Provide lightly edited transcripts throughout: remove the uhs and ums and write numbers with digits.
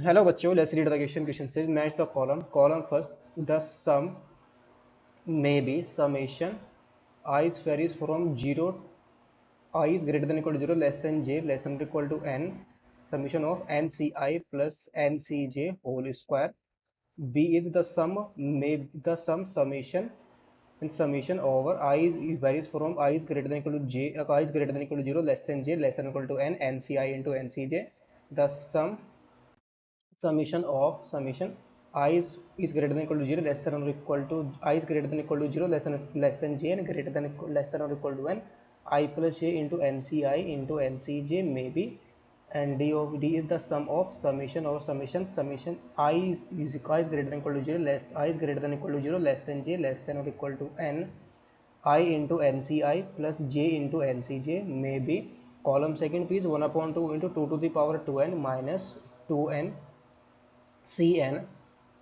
Hello बच्चों, let's read the question. Question says match the column. Column first. The sum may be summation I varies from 0. I is greater than equal to 0, less than j, less than or equal to n. Summation of nci plus ncj whole square. B is the sum summation and summation over I varies from I is greater than equal to j. I is greater than equal to 0, less than j, less than or equal to n. Nci into ncj. The summation is greater than equal to 0, less than or equal to I is greater than equal to 0, less than j, and greater than less than or equal to n. I plus j into nci into ncj may be, and d is the sum of summation or summation I is greater than equal to 0, less I is greater than equal to 0, less than j, less than or equal to n. I into nci plus j into ncj may be, column second please, 1 upon 2 into 2 to the power 2n minus 2n Cn.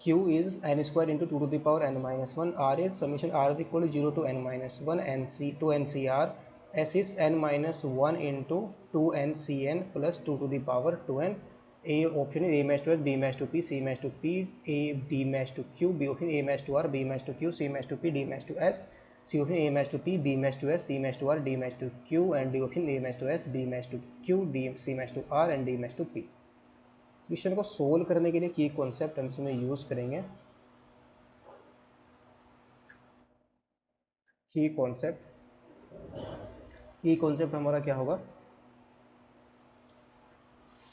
Q is n square into 2 to the power n minus 1. R is summation r is equal to 0 to n minus 1 nc to ncr. S is n minus 1 into 2ncn plus 2 to the power 2n. A option is a match to s, b match to p, c match to p, a b match to q, b option a match to r, b match to q, c match to p, d match to s. C option a match to p, b match to s, c match to r, d match to q, and d option a match to s, b match to q, d c match to r, and d match to p. Question को solve करने के लिए की concept हम इसमें use करेंगे. की concept हमारा क्या होगा?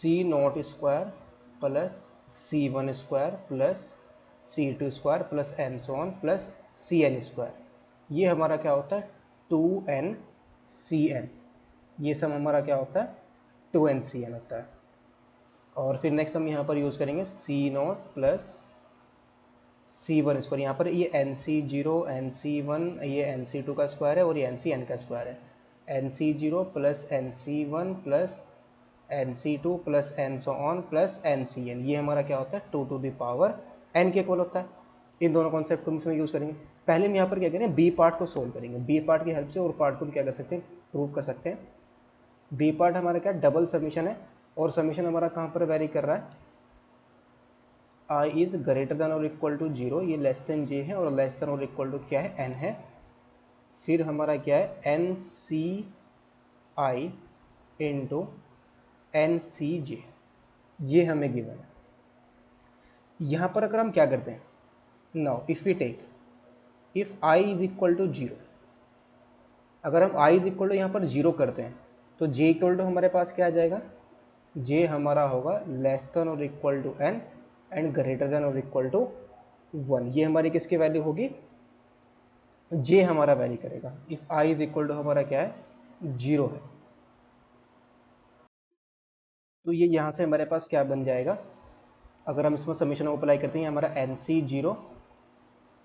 C naught square plus C one square plus C two square plus N so on plus C N square. ये हमारा क्या होता है? 2n ये सब हमारा क्या होता है? 2n होता है. और फिर नेक्स्ट हम यहाँ पर यूज़ करेंगे C naught plus C one square. यहाँ पर ये N C zero N C one ये एन सी टू का स्क्वायर है और ये एन सी एन का स्क्वायर है. N C zero plus N C one plus N C two plus N so on plus N C N, ये हमारा क्या होता है? 2 टू द पावर एन के इक्वल होता है. इन दोनों कॉन्सेप्ट को हम इसमें यूज़ करेंगे. पहले हम यहाँ पर क्या करेंगे? बी पार्ट को सोल्व करेंगे. बी पार्ट की हेल्प से और पार्ट को हम क्या कर सकते हैं? प्रूव कर सकते हैं. बी पार्ट हमारा क्या? डबल समीशन है. और समीशन हमारा कहाँ पर वेरी कर रहा है? I इज ग्रेटर देन और इक्वल टू 0, ये लेस देन j है, और लेस देन और इक्वल टू क्या है? n है. फिर हमारा क्या है? N C I into N C जे, ये हमें गिवन है. यहाँ पर अगर हम क्या करते हैं? Now if we take if i is equal to 0, अगर हम i इज इक्वल टू यहाँ पर 0 करते हैं तो j इक्वल टू हमारे पास क्या आ जाएगा? j हमारा होगा लेस देन और equal to n and greater than और इक्वल टू 1. ये हमारी किसकी वैल्यू होगी? j हमारा वैरी करेगा. If i is equal to हमारा क्या है? 0 है. तो ये यहाँ से हमारे पास क्या बन जाएगा? अगर हम इसमें समीशन अप्लाई करते हैं, हमारा एन सी जीरो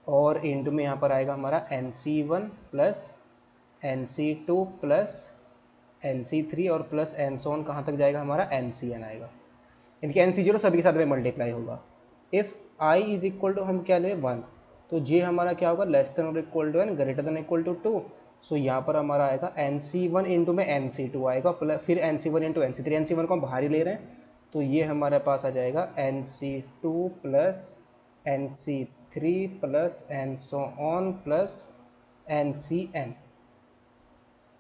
और इंटू में यहाँ पर आएगा हमारा N C one plus N C two plus N C three और प्लस एन सोन कहाँ तक जाएगा? हमारा एन सी एन आएगा. इनके एन सी जीरो सभी के साथ में मल्टीप्लाई होगा. If I is equal to हम क्या लें? 1, तो जे हमारा क्या होगा? लेस देन और equal to N greater than equal to 2. So यहाँ पर हमारा आएगा एन सी वन इंटू में एन सी टू आएगा प्लस फिर N C one into N C three. N C one को हम बाहर ही ले रहे हैं, तो ये हमारे पास आ जाएगा N C two plus N C three plus N so on plus N C N.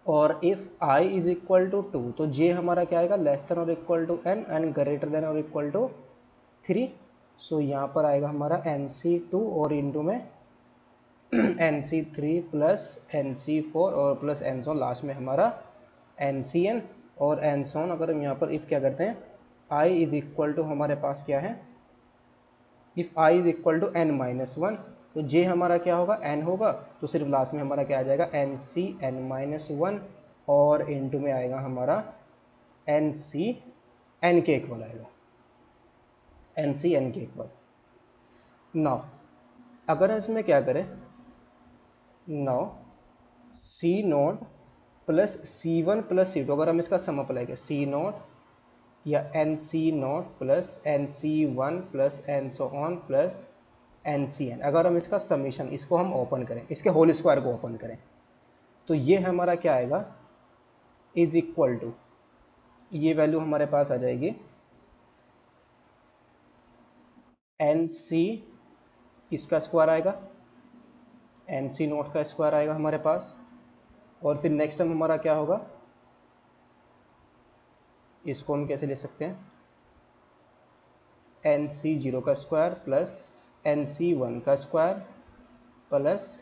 और if i is equal to 2, तो j हमारा क्या आएगा? लेस देन और equal to n and greater than और इक्वल टू 3. सो यहाँ पर आएगा हमारा एन सी टू और इंटू में N C three plus N C four और प्लस एन सोन लास्ट में हमारा एन सी एन. और एन सोन अगर हम यहाँ पर इफ क्या करते हैं? i इज इक्वल टू हमारे पास क्या है? If i is equal to n minus one, तो j हमारा क्या होगा? n होगा. तो सिर्फ लास्ट में हमारा क्या आ जाएगा? N C N minus one और इंटू में आएगा हमारा एन सी एन के इक्वल आएगा. एन सी एन के इक्वल. नाउ अगर हम इसमें क्या करें? Now C not plus C one plus C two, अगर हम इसका सम अप्लाई करें, सी नोट या N C not plus N C one plus N so on plus N C N, अगर हम इसका समीशन इसको हम ओपन करें, इसके होल स्क्वायर को ओपन करें, तो ये हमारा क्या आएगा? इज इक्वल टू, ये वैल्यू हमारे पास आ जाएगी एन सी इसका स्क्वायर आएगा, एन सी नोट का स्क्वायर आएगा हमारे पास। और फिर नेक्स्ट टर्म हमारा क्या होगा, इसको हम कैसे ले सकते हैं, एन सी जीरो का square plus N C one का square plus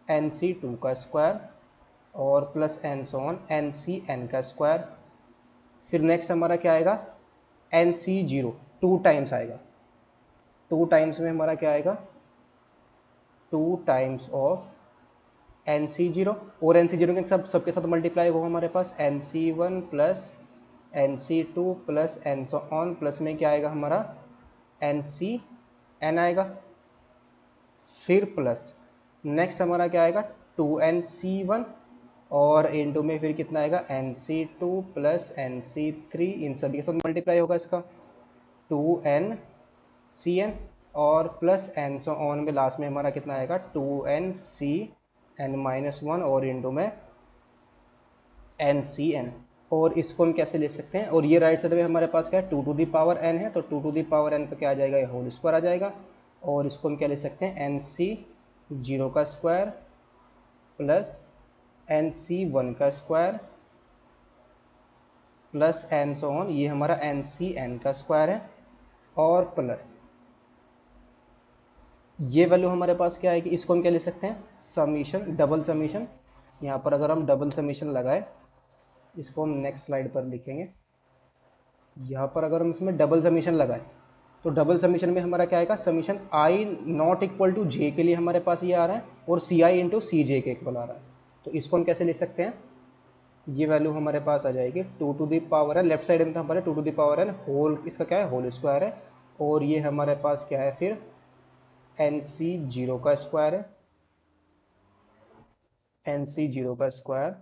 N C two का स्क्वायर और plus N so on N C N का स्क्वायर। फिर नेक्स्ट हमारा क्या आएगा, एन सी जीरो 2 टाइम्स आएगा, 2 टाइम्स में हमारा क्या आएगा, 2 times of N C zero, और एन सी जीरो के सबके साथ मल्टीप्लाई होगा हमारे पास N C one plus N C two plus N so on, plus में क्या आएगा हमारा एन सी एन आएगा। फिर प्लस नेक्स्ट हमारा क्या आएगा, 2nc1 और इनटू में फिर कितना आएगा nc2 प्लस nc3, इन सभी के साथ मल्टीप्लाई होगा इसका 2ncn और प्लस एन सो ऑन में लास्ट में हमारा कितना आएगा 2ncn-1 और इनटू में ncn। और इसको हम कैसे ले सकते हैं, और ये राइट साइड में हमारे पास क्या है 2 टू दी पावर n है, तो 2 टू दी पावर n का क्या आ जाएगा, ये होल स्क्वायर आ जाएगा। और इसको हम क्या ले सकते हैं, एन सी जीरो का square plus N C one का square plus N so on, ये हमारा एन सी एन का स्क्वायर है, और प्लस ये वैल्यू हमारे पास क्या आएगी, इसको हम क्या ले सकते हैं, समीशन, डबल समीशन। यहाँ पर अगर हम डबल समीशन लगाए, इसको हम नेक्स्ट स्लाइड पर लिखेंगे। यहाँ पर अगर हम इसमें डबल समीशन लगाए तो डबल समीशन में हमारा क्या आएगा, summation I not equal to J के लिए हमारे पास ये आ रहा है और सी आई इंटू सी जे के इक्वल आ रहा है। तो इसको हम कैसे ले सकते हैं, ये वैल्यू हमारे पास आ जाएगी 2 टू दी पावर है, लेफ्ट साइड में तो हमारे 2 टू दी पावर है होल, इसका क्या है होल स्क्वायर है, और ये हमारे पास क्या है फिर एन सी जीरो का स्क्वायर है, एन सी जीरो का स्क्वायर,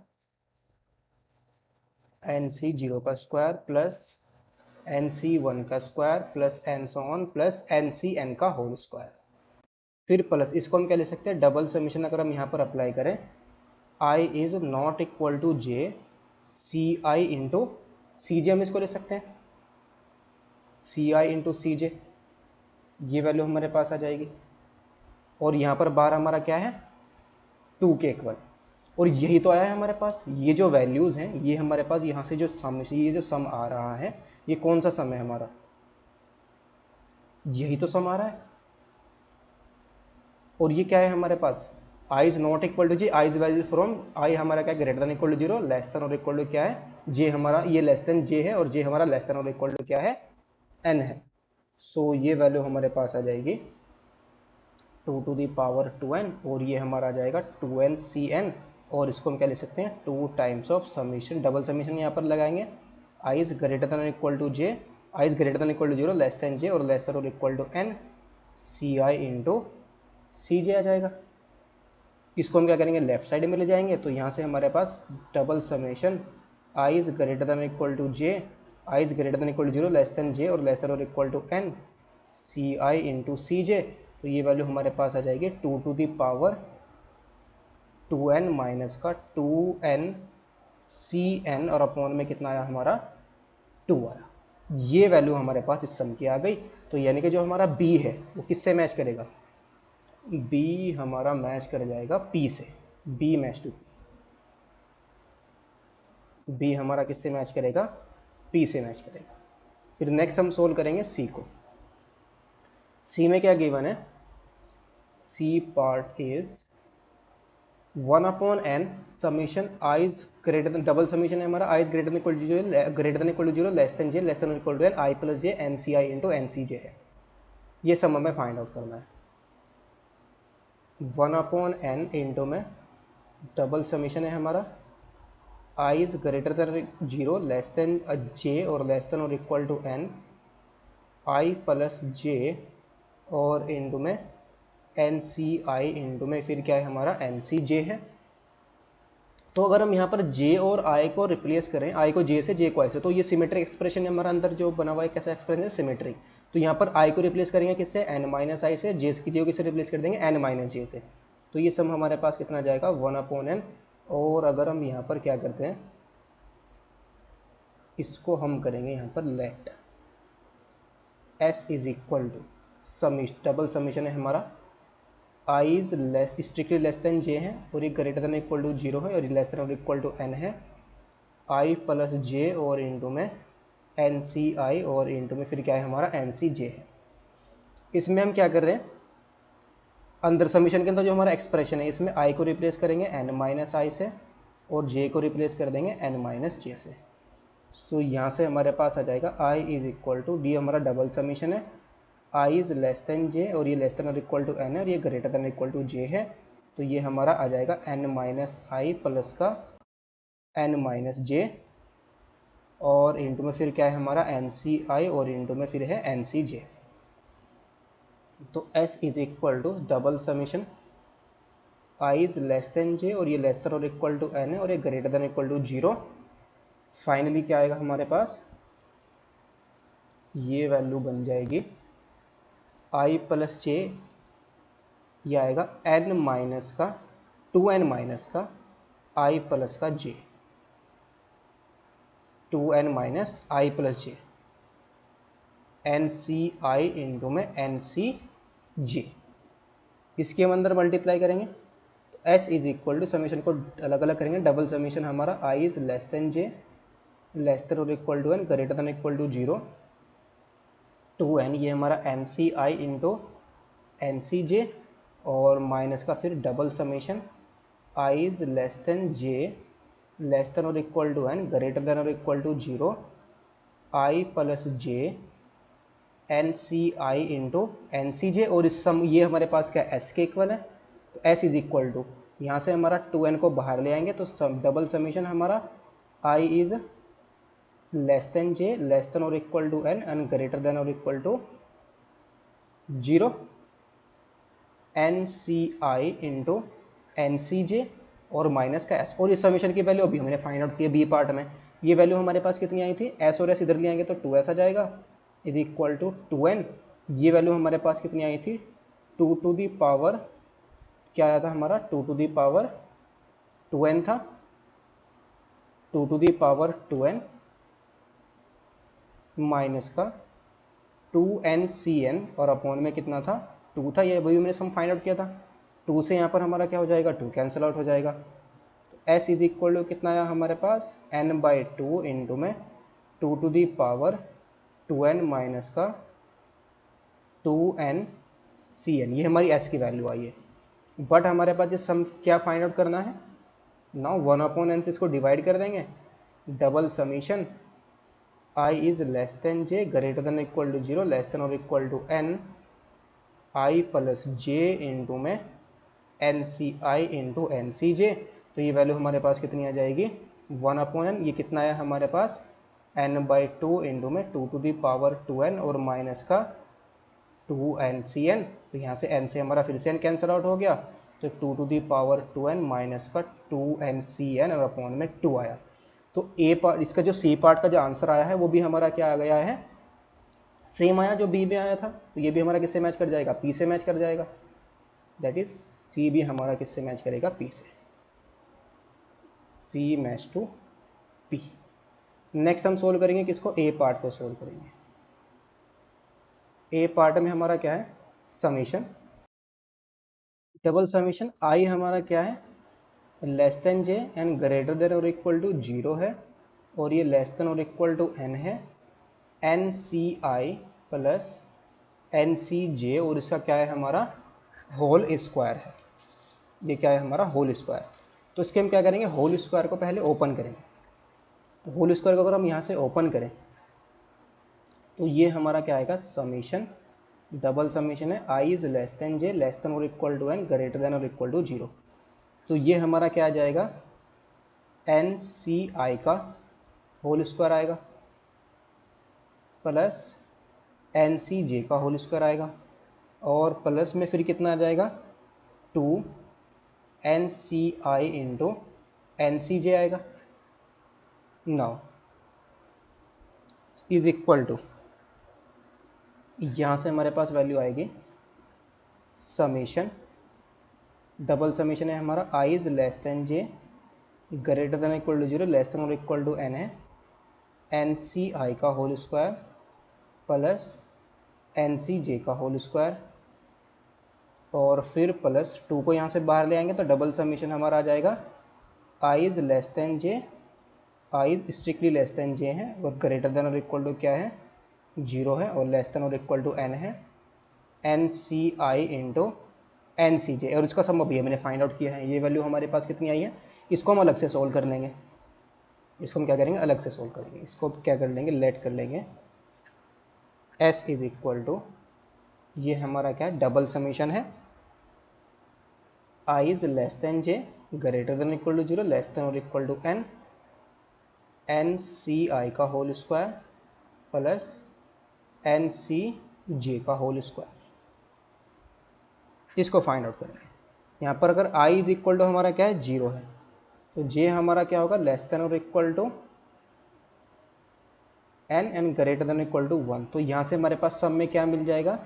एन सी जीरो का square plus N C one का square plus N so on plus N C N का होल स्क्वायर। फिर प्लस इसको हम क्या ले सकते हैं, डबल समीशन अगर हम यहाँ पर अप्लाई करें, I is not equal to J C I into C J, हम इसको ले सकते हैं सी आई इंटू सी जे, ये वैल्यू हमारे पास आ जाएगी। और यहाँ पर बार हमारा क्या है 2 के इक्वल, और यही तो आया है हमारे पास, ये जो वैल्यूज़ हैं ये हमारे पास यहाँ से जो सम, ये जो सम आ रहा है ये कौन सा सम है हमारा, यही तो सम आ रहा है। और ये क्या है हमारे पास, I is not equal to J, I is value from I हमारा क्या greater than equal to zero, less than और इक्वल टू क्या है जे, हमारा ये लेस देन जे है और जे हमारा लेस देन और इक्वल टू क्या है एन है। सो ये वैल्यू हमारे पास आ जाएगी 2 टू दी पावर 2n, और ये हमारा आ जाएगा 2ncn, और इसको हम क्या ले सकते हैं 2 times of summation, double summation यहाँ पर लगाएंगे, I is greater than equal to J, I is greater than equal to zero, less than J और लेस देन और equal to N, C I into C J आ जाएगा। इसको हम क्या करेंगे लेफ्ट साइड में ले जाएंगे, तो यहाँ से हमारे पास double summation I is greater than equal to J, I is greater than equal to zero, less than J और लेस देन और equal to N, C I into C J. तो ये वैल्यू हमारे पास आ जाएगी 2 to the power 2n minus का 2n सी N, और upon में कितना आया हमारा 2 आया। ये वैल्यू हमारे पास इस सम की आ गई। तो यानी कि जो हमारा b है वो किससे मैच करेगा, b हमारा मैच कर जाएगा p से, b मैच टू b हमारा किससे मैच करेगा, p से मैच करेगा। फिर नेक्स्ट हम सोल्व करेंगे c को। c में क्या गिवन है, c part is 1 upon n summation I is greater than, double summation है हमारा, I is greater than equal to zero, greater than equal to zero, less than J, less than equal to N, I plus J N C I into N C J है। ये sum हमें find out करना है। 1 upon n into में double summation है हमारा, I is greater than zero, less than J और less than और equal to N, I plus J और इंटू में एन सी आई इंटू में फिर क्या है हमारा एन सी जे है। तो अगर हम यहाँ पर j और i को रिप्लेस करें, i को j से j को i से, तो ये सिमेट्रिक एक्सप्रेशन है हमारा अंदर जो बना हुआ है, कैसा एक्सप्रेशन है सिमेट्रिक। तो यहाँ पर i को रिप्लेस करेंगे किससे, n माइनस आई से, j को किससे रिप्लेस कर देंगे n माइनस जे से। तो ये सम हमारे पास कितना जाएगा 1 अपॉन n। और अगर हम यहाँ पर क्या करते हैं, इसको हम करेंगे यहाँ पर let s is equal to double summation है हमारा I is less strictly less than J है और ये ग्रेटर देन इक्वल टू 0 है और ये लेस देन और इक्वल टू n है, आई प्लस जे और इंटू में एन सी आई और इंटू में फिर क्या है हमारा एन सी जे है। इसमें हम क्या कर रहे हैं, अंदर समीशन के अंदर जो हमारा एक्सप्रेशन है इसमें आई को रिप्लेस करेंगे एन माइनस आई से और जे को रिप्लेस कर देंगे एन माइनस जे से। तो यहाँ से हमारे पास आ जाएगा आई इज इक्वल टू, डी हमारा डबल समीशन है, I is less than J और ये लेस देन और इक्वल टू एन है और ये ग्रेटर देन इक्वल टू जे है। तो ये हमारा आ जाएगा एन माइनस आई प्लस का एन माइनस जे और इंटू में फिर क्या है हमारा एन सी आई और इंटू में फिर है एन सी जे। तो S is equal to double summation I is less than J और ये लेस देन और इक्वल टू एन है और ये greater than equal to 0। Finally क्या आएगा हमारे पास, ये वैल्यू बन जाएगी आई प्लस जे, ये आएगा एन माइनस का 2n माइनस का आई प्लस का J, 2n minus I plus J N C I into में एन सी जे। इसके हम अंदर मल्टीप्लाई करेंगे तो S is equal to, summation को अलग अलग करेंगे, डबल समीशन हमारा I is less than J less than और equal to N greater than equal to 0 to N, ये हमारा N C I into N C J और माइनस का फिर double summation I is less than J less than और equal to N greater than और equal to 0 I plus J N C I into N C J और इस सम ये हमारे पास क्या एस के इक्वल है। तो एस इज इक्वल टू, यहाँ से हमारा 2n को बाहर ले आएंगे तो डबल समीशन हमारा I is less than J less than और equal to N and greater than और equal to 0 N C I into N C J और माइनस का एस। और इस समीशन की वैल्यू अभी हमने फाइंड आउट की है बी पार्ट में, ये वैल्यू हमारे पास कितनी आई थी, एस और एस इधर ले आएंगे तो 2s आ जाएगा इज इक्वल टू 2n। ये वैल्यू हमारे पास कितनी आई थी, 2 टू दी पावर क्या आया था हमारा, 2 टू दी पावर 2n था, 2 to the power 2n minus का 2nCn और अपॉन में कितना था 2 था, ये वही मैंने सम फाइंड आउट किया था। 2 से यहाँ पर हमारा क्या हो जाएगा, 2 कैंसिल आउट हो जाएगा। तो s इज इक्वल टू कितना आया हमारे पास n/2 इंटू में 2 to the power 2n minus का 2nCn, ये हमारी s की वैल्यू आई है। बट हमारे पास ये सम क्या फाइंड आउट करना है, नाउ 1/n से इसको डिवाइड कर देंगे, double summation I is less than J greater than equal to 0 less than और equal to n I plus J into में N C I into N C J. तो ये वैल्यू हमारे पास कितनी आ जाएगी 1/n, ये कितना आया हमारे पास n/2 इंटू में 2 टू दी पावर 2n और माइनस का 2nCn। तो यहाँ से n से हमारा फिर से n कैंसिल आउट हो गया तो 2 to the power 2n minus का 2nCn और अपॉन में 2 आया। तो ए पार्ट, इसका जो सी पार्ट का जो आंसर आया है वो भी हमारा क्या आ गया है, सेम आया जो बी में आया था। तो ये भी हमारा किससे मैच कर जाएगा, पी से मैच कर जाएगा, दैट इज सी भी हमारा किससे मैच करेगा, पी से, सी मैच टू पी। नेक्स्ट हम सोल्व करेंगे किसको, ए पार्ट को सोल्व करेंगे। ए पार्ट में हमारा क्या है, समीशन डबल समीशन आई हमारा क्या है less than J and greater than और इक्वल टू 0 है और ये लेस देन और इक्वल टू n है, N C I plus N C J और इसका क्या है हमारा होल स्क्वायर है, ये क्या है हमारा होल स्क्वायर। तो इसके हम क्या करेंगे, होल स्क्वायर को पहले ओपन करेंगे। तो होल स्क्वायर को अगर हम यहाँ से ओपन करें तो ये हमारा क्या आएगा, समीशन डबल समीशन है I is less than J less than और equal to N greater than और इक्वल टू 0। तो ये हमारा क्या आ जाएगा एन सी आई का होल स्क्वायर आएगा प्लस एन सी जे का होल स्क्वायर आएगा और प्लस में फिर कितना आ जाएगा 2 N C I into N C J आएगा। नाउ इज इक्वल टू, यहाँ से हमारे पास वैल्यू आएगी समीशन डबल समीशन है हमारा I is less than J greater than equal to 0 less than और इक्वल टू n है, एन सी आई का whole square plus N C J का होल स्क्वायर और फिर प्लस 2 को यहाँ से बाहर ले आएंगे तो डबल समीशन हमारा आ जाएगा I is less than J, I strictly less than J है और ग्रेटर देन और इक्वल टू क्या है 0 है और लेस देन और इक्वल टू एन है N C I into N C J और इसका सम अभी मैंने फाइंड आउट किया है। ये वैल्यू हमारे पास कितनी आई है, इसको हम अलग से सोल्व कर लेंगे, इसको हम क्या करेंगे अलग से सोल्व करेंगे, इसको क्या कर लेंगे लेट कर लेंगे एस इज इक्वल टू ये हमारा क्या है डबल समीशन है I is less than J greater than equal to 0 less than और equal to N N C I का whole square plus N C J का होल स्क्वायर, इसको find out करेंगे। यहाँ पर अगर i इज इक्वल टू हमारा क्या है 0 है तो j हमारा क्या होगा लेस देन और equal to n and greater than equal to 1। तो यहाँ से हमारे पास सब में क्या मिल जाएगा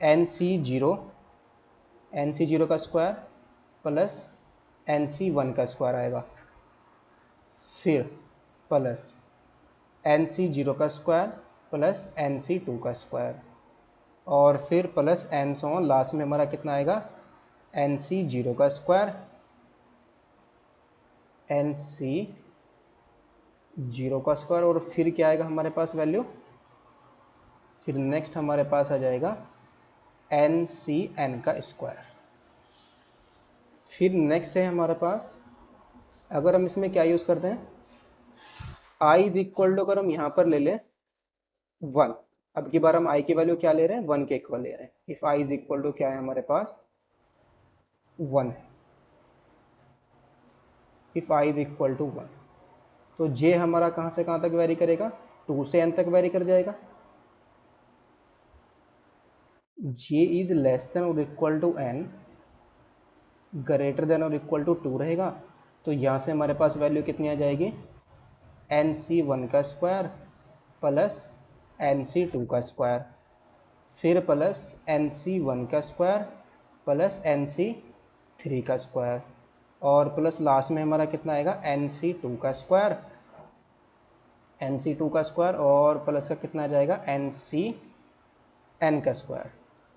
एन सी जीरो का square plus N C one का स्क्वायर आएगा, फिर प्लस एन सी जीरो का square plus N C two का स्क्वायर और फिर प्लस एन सो लास्ट में हमारा कितना आएगा एन सी जीरो का स्क्वायर एन सी जीरो का स्क्वायर और फिर क्या आएगा हमारे पास वैल्यू, फिर नेक्स्ट हमारे पास आ जाएगा एन सी एन का स्क्वायर। फिर नेक्स्ट है हमारे पास अगर हम इसमें क्या यूज़ करते हैं आई इज इक्वल टू अगर हम यहाँ पर ले लें 1, अब की बार हम आई की वैल्यू क्या ले रहे हैं 1 के इक्वल ले रहे हैं। If I is equal to क्या है हमारे पास 1, if I is equal to 1 तो जे हमारा कहाँ से कहाँ तक वेरी करेगा 2 से n तक वेरी कर जाएगा, जे इज लेस देन और equal to n greater than और इक्वल टू 2 रहेगा तो यहाँ से हमारे पास वैल्यू कितनी आ जाएगी एन सी वन का square plus N C two का स्क्वायर फिर प्लस एन सी वन का square plus N C three का स्क्वायर और प्लस लास्ट में हमारा कितना आएगा एन सी टू का स्क्वायर, एन सी टू का स्क्वायर और प्लस का कितना आ जाएगा एन सी एन का स्क्वायर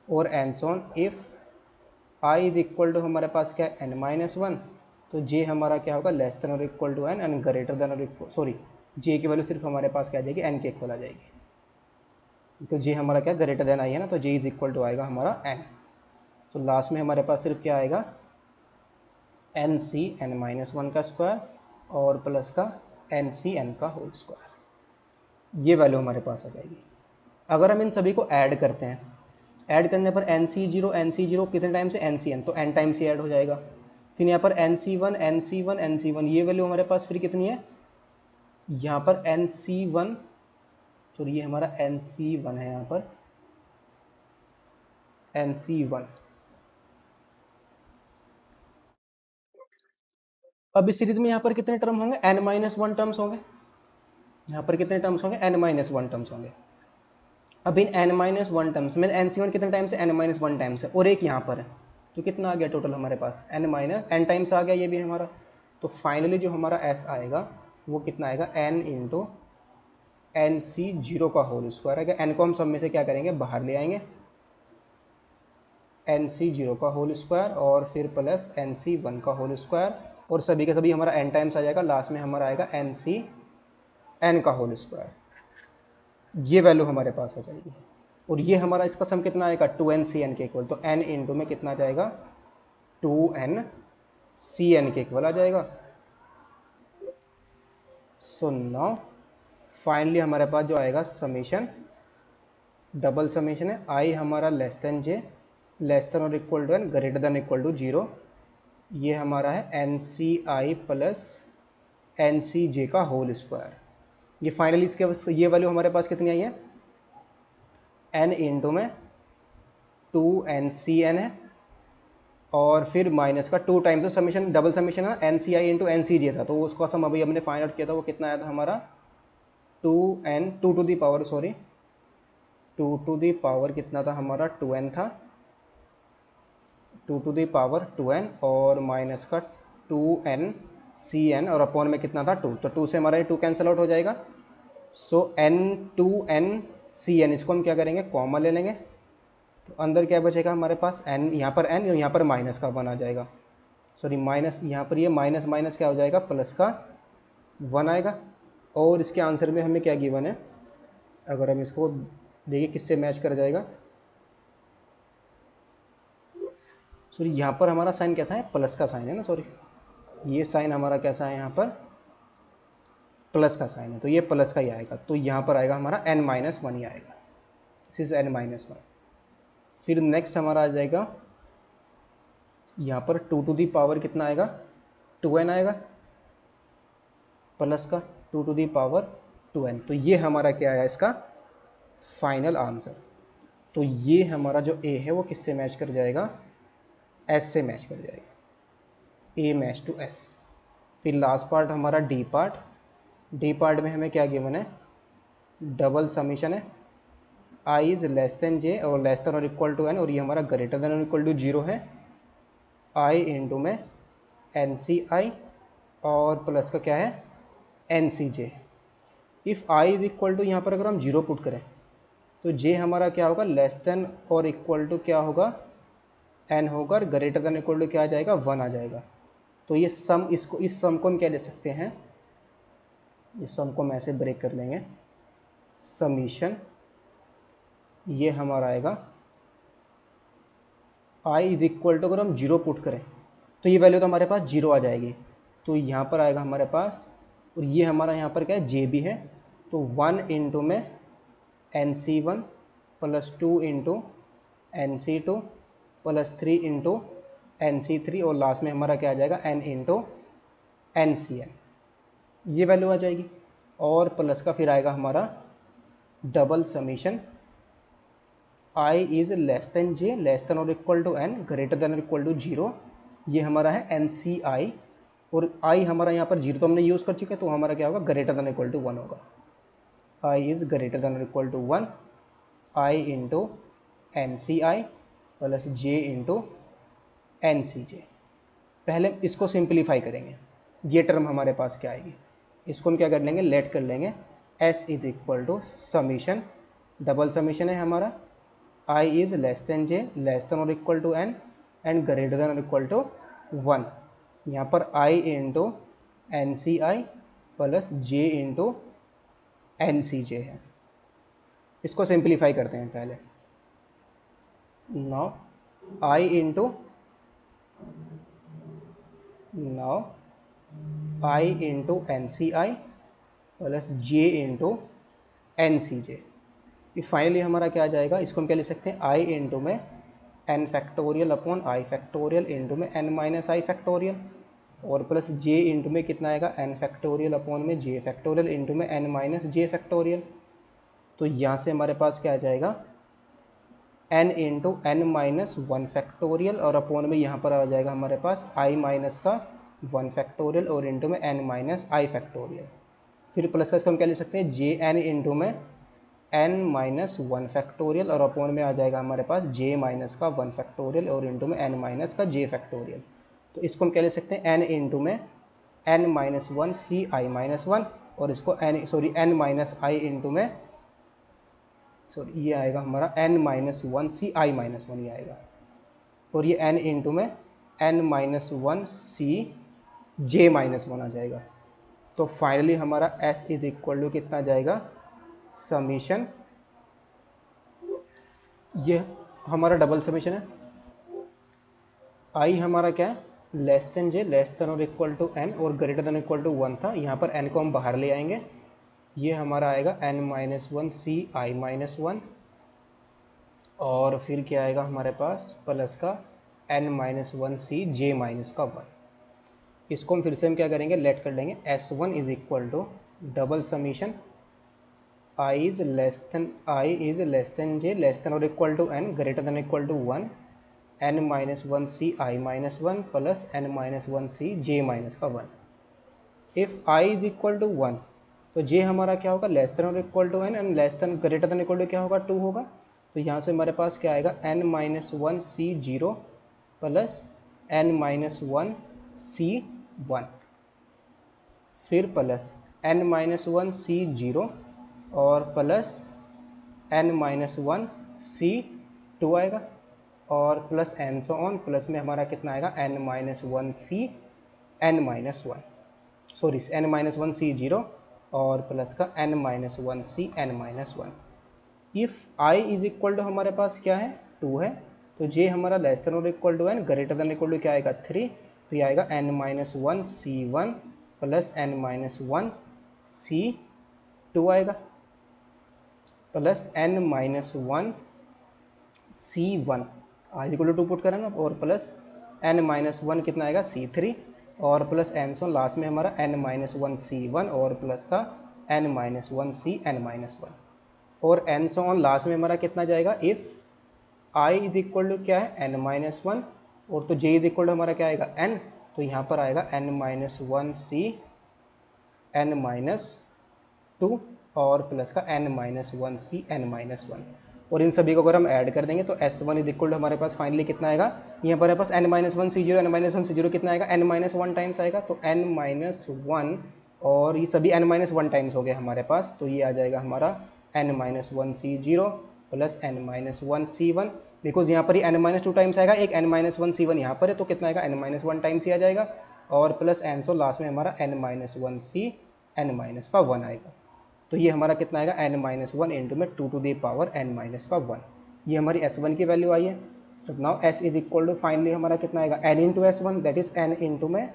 और and so on if I is equal to हमारे पास क्या है एन माइनस वन तो जे हमारा क्या होगा लेस देन और equal to N and greater than और इक्वल सॉरी जे की वैल्यू सिर्फ हमारे पास क्या आ जाएगी एन के इक्वल आ जाएगी तो जे हमारा क्या ग्रेटर देन आई है ना तो जे इज इक्वल टू आएगा हमारा एन। तो लास्ट में हमारे पास सिर्फ क्या आएगा N C N minus one का स्क्वायर और प्लस का एन सी एन का होल स्क्वायर, ये वैल्यू हमारे पास आ जाएगी। अगर हम इन सभी को ऐड करते हैं ऐड करने पर एन सी जीरो कितने टाइम से एन सी एन तो एन टाइम से ऐड हो जाएगा। फिर यहाँ पर एन सी वन ये वैल्यू हमारे पास फिर कितनी है यहाँ पर एन सी वन तो ये हमारा एन सी वन है यहाँ पर एन सी वन। अब इस सीरीज में यहाँ पर कितने टर्म होंगे एन माइनस वन टर्म्स होंगे, यहाँ पर कितने टर्म्स होंगे एन माइनस वन टर्म्स होंगे। अब in an minus one terms में एन सी वन कितने टाइम्स है एन माइनस वन टाइम्स है और एक यहाँ पर है तो कितना आ गया टोटल हमारे पास एन माइनस एन टाइम्स आ गया ये भी हमारा। तो फाइनली जो हमारा एस आएगा वो कितना आएगा N into N C zero का होल स्क्वायर आएगा। एन को हम सब में से क्या करेंगे बाहर ले आएंगे एन सी जीरो का होल स्क्वायर और फिर प्लस एन सी वन का होल स्क्वायर और सभी का सभी हमारा एन टाइम्स आ जाएगा, लास्ट में हमारा आएगा एन सी एन का होल स्क्वायर, ये वैल्यू हमारे पास आ जाएगी। और ये हमारा इसका सम कितना आएगा 2n सी एन के इक्वल तो n इंटू में कितना आ जाएगा 2n सी एन के इक्वल आ जाएगा। सो नाउ फाइनली हमारे पास जो आएगा समीशन डबल समीशन है आई हमारा less than J less than और equal to N greater than equal to 0, ये हमारा है N C I plus N C J का होल स्क्वायर। ये फाइनली इसके ये वैल्यू हमारे पास कितनी आई है n इंटू में 2n सी एन है और फिर माइनस का 2 टाइम्स समीशन डबल समीशन है N C I into N C जे था तो उसका सम अभी हमने फाइंड आउट किया था वो कितना आया था हमारा 2n 2 to the power sorry 2 to the power कितना था हमारा 2n था 2 टू दी पावर 2n और माइनस का 2n सी एन और अपॉन में कितना था 2 तो 2 से हमारा ये 2 कैंसिल आउट हो जाएगा। सो n 2n सी एन, इसको हम क्या करेंगे कॉमन ले लेंगे, तो अंदर क्या बचेगा हमारे पास एन, यहाँ पर एन और यहाँ पर माइनस का वन आ जाएगा, सॉरी माइनस, यहाँ पर ये माइनस माइनस क्या हो जाएगा प्लस का वन आएगा। और इसके आंसर में हमें क्या गिवन है, अगर हम इसको देखिए किससे मैच कर जाएगा, सॉरी यहाँ पर हमारा साइन कैसा है प्लस का साइन है ना, सॉरी ये साइन हमारा कैसा है यहाँ पर प्लस का साइन है, तो ये प्लस का ही आएगा, तो यहाँ पर आएगा हमारा n माइनस वन ही आएगा, this is n minus one. फिर नेक्स्ट हमारा आ जाएगा यहाँ पर 2 टू दी पावर कितना आएगा 2n आएगा, प्लस का 2 टू दी पावर 2n, तो ये हमारा क्या आया इसका फाइनल आंसर। तो ये हमारा जो a है वो किससे मैच कर जाएगा, s से मैच कर जाएगा, a मैच टू s। फिर लास्ट पार्ट हमारा d पार्ट, डी पार्ट में हमें क्या गिवन है, डबल समीशन है, i is less than j और लेस देन और इक्वल टू n, और ये हमारा ग्रेटर देन और इक्वल टू 0 है, i इंटू में NCi और प्लस का क्या है NCj। If i is equal to, यहाँ पर अगर हम 0 पुट करें तो j हमारा क्या होगा लेस देन और इक्वल टू क्या होगा n होगा, और ग्रेटर देन इक्वल टू क्या आ जाएगा 1 आ जाएगा। तो ये सम, इसको इस सम को हम क्या ले सकते हैं, इस सम को हम ऐसे ब्रेक कर लेंगे, समीशन ये हमारा आएगा i इज इक्वल टू, अगर हम 0 पुट करें तो ये वैल्यू तो हमारे पास 0 आ जाएगी, तो यहाँ पर आएगा हमारे पास, और ये हमारा यहाँ पर क्या है जे भी है, तो 1 इंटू में NC1 plus 2 into NC2 plus 3 into NC3, और लास्ट में हमारा क्या आ जाएगा n इंटू NCn, ये वैल्यू आ जाएगी। और प्लस का फिर आएगा हमारा double summation i is less than j, less than और equal to n, greater than और इक्वल टू 0, ये हमारा है NCi, और i हमारा यहाँ पर 0 तो हमने यूज़ कर चुके हैं, तो हमारा क्या होगा ग्रेटर देन इक्वल टू 1 होगा, i इज ग्रेटर देन और equal to 1, i into NCi plus j into NCj। पहले इसको सिंप्लीफाई करेंगे, ये टर्म हमारे पास क्या आएगी, इसको हम क्या कर लेंगे लेट कर लेंगे, s is equal to summation, double summation है हमारा, i is less than j, less than और equal to n and greater than और इक्वल टू 1, यहाँ पर i into NCi plus j into NCj है। इसको सिंप्लीफाई करते हैं पहले, now i into NCi plus j into NCj। Finally हमारा क्या आ जाएगा, इसको हम क्या ले सकते हैं i इंटू में n factorial upon i factorial into में n माइनस i फैक्टोरियल, और प्लस j इंटू में कितना आएगा n फैक्टोरियल अपॉन में j फैक्टोरियल इंटू में n माइनस j फैक्टोरियल। तो यहाँ से हमारे पास क्या आ जाएगा n into n minus one factorial, और अपॉन में यहाँ पर आ जाएगा हमारे पास i माइनस का 1 फैक्टोरियल और इंटू में n माइनस i फैक्टोरियल। फिर प्लस का इसको हम क्या ले सकते हैं जे एन इंटू में n माइनस वन फैक्टोरियल, और अपॉन में आ जाएगा हमारे पास j माइनस का 1 फैक्टोरियल और इंटू में n माइनस का j फैक्टोरियल। तो इसको हम क्या ले सकते हैं n इंटू में n minus one C I minus one, और इसको n माइनस आई इंटू में ये आएगा हमारा n minus one C I minus one ये आएगा, और ये n इंटू में n minus one C J minus one आ जाएगा। तो फाइनली हमारा s इज इक्वल टू कितना जाएगा समीशन, ये हमारा डबल समीशन है, i हमारा क्या है less than j, less than और इक्वल टू n और ग्रेटर देन इक्वल टू 1 था, यहाँ पर n को हम बाहर ले आएंगे, ये हमारा आएगा n minus one C I minus one, और फिर क्या आएगा हमारे पास प्लस का n minus one C J minus का 1। इसको हम फिर से हम क्या करेंगे लेट कर लेंगे, s1 is equal to double summation i is less than j, less than और equal to n, greater than equal to 1, n minus one C I minus one plus n minus one C J minus का 1। If i is equal to 1 तो j हमारा क्या होगा less than और equal to n, and less than greater than equal to क्या होगा 2 होगा। तो यहाँ से हमारे पास क्या आएगा n minus one C zero plus n minus one C one, फिर plus n minus one C zero और plus n minus one C two आएगा, और plus N so on, plus में हमारा कितना आएगा n minus one C N minus one, sorry n minus one C zero, और plus का n minus one C N minus one. If i is equal to हमारे पास क्या है 2 है, तो j हमारा लेस देन और equal to n, greater than equal to क्या आएगा 3, तो ये आएगा n minus one C one plus n minus one C two आएगा, plus n minus one C one आज इक्वल टू पुट करें ना, और प्लस n माइनस वन कितना आएगा सी थ्री, और प्लस एन सो लास्ट में हमारा n minus one C one, और प्लस का n minus one C N minus one, और एन सो ऑन लास्ट में हमारा कितना जाएगा, if i is equal to क्या है n माइनस वन, और तो j इज इक्वल टू हमारा क्या आएगा n, तो यहाँ पर आएगा n minus one C N minus two, और प्लस का n minus one C N minus one, और इन सभी को अगर हम ऐड कर देंगे तो S1 इज इक्वल टू हमारे पास फाइनली कितना आएगा, यहाँ पर हमारे पास n minus one C zero, n minus one C zero कितना आएगा n माइनस वन टाइम्स आएगा, तो n माइनस वन, और ये सभी n माइनस वन टाइम्स हो गए हमारे पास, तो ये आ जाएगा हमारा n minus one C zero plus n minus one C one, because यहाँ पर ही n माइनस टू टाइम्स आएगा, एक n minus one C one यहाँ पर है, तो कितना आएगा n माइनस वन टाइम्स ही आ जाएगा, और प्लस n सो लास्ट में हमारा n minus one C n minus का वन आएगा, तो ये हमारा कितना आएगा n माइनस वन इंटू में two to the power n minus का वन, ये हमारी S1 की वैल्यू आई है। तो now S is equal to finally हमारा कितना आएगा n into S one, that is n into में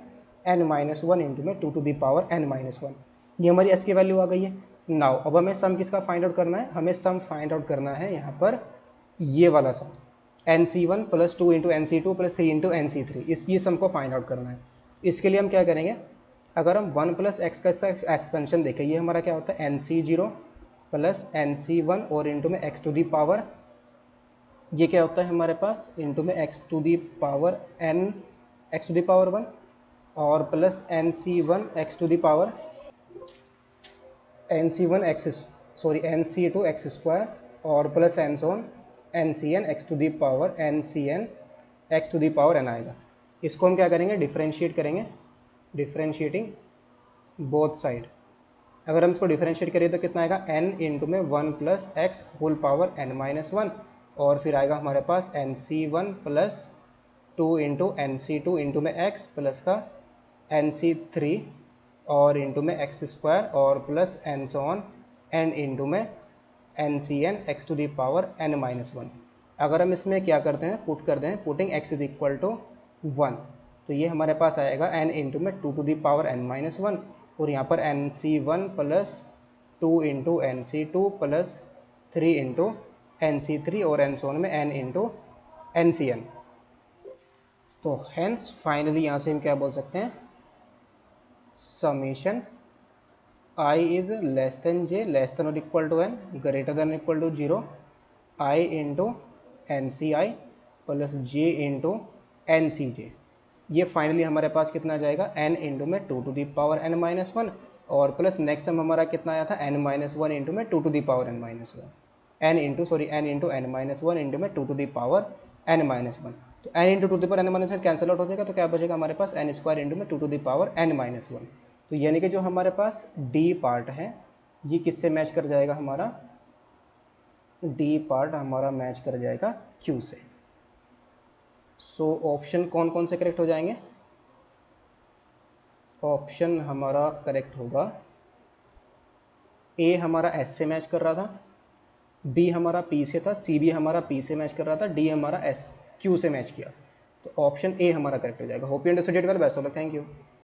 n माइनस वन इंटू में two to the power n minus one, ये हमारी S की वैल्यू आ गई है। नाउ अब हमें सम किसका फाइंड आउट करना है, हमें सम फाइंड आउट करना है यहाँ पर ये वाला sum nc1 plus two into N C two plus three into N C three, इस ये सम को फाइंड आउट करना है। इसके लिए हम क्या करेंगे, अगर हम 1 प्लस एक्स का इसका एक्सपेंशन देखें, ये हमारा क्या होता है nc0 प्लस nc1 और इंटू में x टू दी पावर, ये क्या होता है हमारे पास इंटू में x to the power n x to the power 1, और plus nc1 x to the power nc1 x sorry nc2 x square, और plus N so on ncn x to the power ncn x to the power n आएगा। इसको हम क्या करेंगे, differentiate करेंगे, differentiating both side. अगर हम इसको डिफरेंशिएट करें तो कितना आएगा n इंटू में 1 plus X whole power n minus one, और फिर आएगा हमारे पास nc1 plus two into nc2 into में x प्लस का nc3 और इंटू में एक्स स्क्वायर, और plus N so on n into में ncn x to the power n minus one. अगर हम इसमें क्या करते हैं, पुट करते हैं, putting x is equal to 1, तो ये हमारे पास आएगा n इंटू में two to the power n minus one, और यहाँ पर nc1 plus two into nc2 plus three into nc3 और एन सोन में n इंटू ncn। तो हेंस फाइनली यहाँ से हम क्या बोल सकते हैं, summation i is less than j, less than और equal to n, greater than equal to 0, i into nci plus j into ncj। ये फाइनली हमारे पास कितना आ जाएगा n इंटू में two to the power n minus one, और plus next time हमारा कितना आया था n माइनस वन इंटू में two to the power n minus one, n into n minus one into में two to the power n minus one. तो n into two the power n minus one cancel out हो जाएगा, तो क्या बचेगा हमारे पास n स्क्वायर इंटू में two to the power n minus one. तो यानी कि जो हमारे पास d पार्ट है ये किससे मैच कर जाएगा, हमारा d पार्ट हमारा मैच कर जाएगा q से। सो ऑप्शन कौन कौन से करेक्ट हो जाएंगे, ऑप्शन हमारा करेक्ट होगा a हमारा s से मैच कर रहा था, b हमारा p से था, c भी हमारा p से मैच कर रहा था, d हमारा s q से मैच किया, तो ऑप्शन a हमारा करेक्ट हो जाएगा। Hope you understood it well, best of luck, thank you.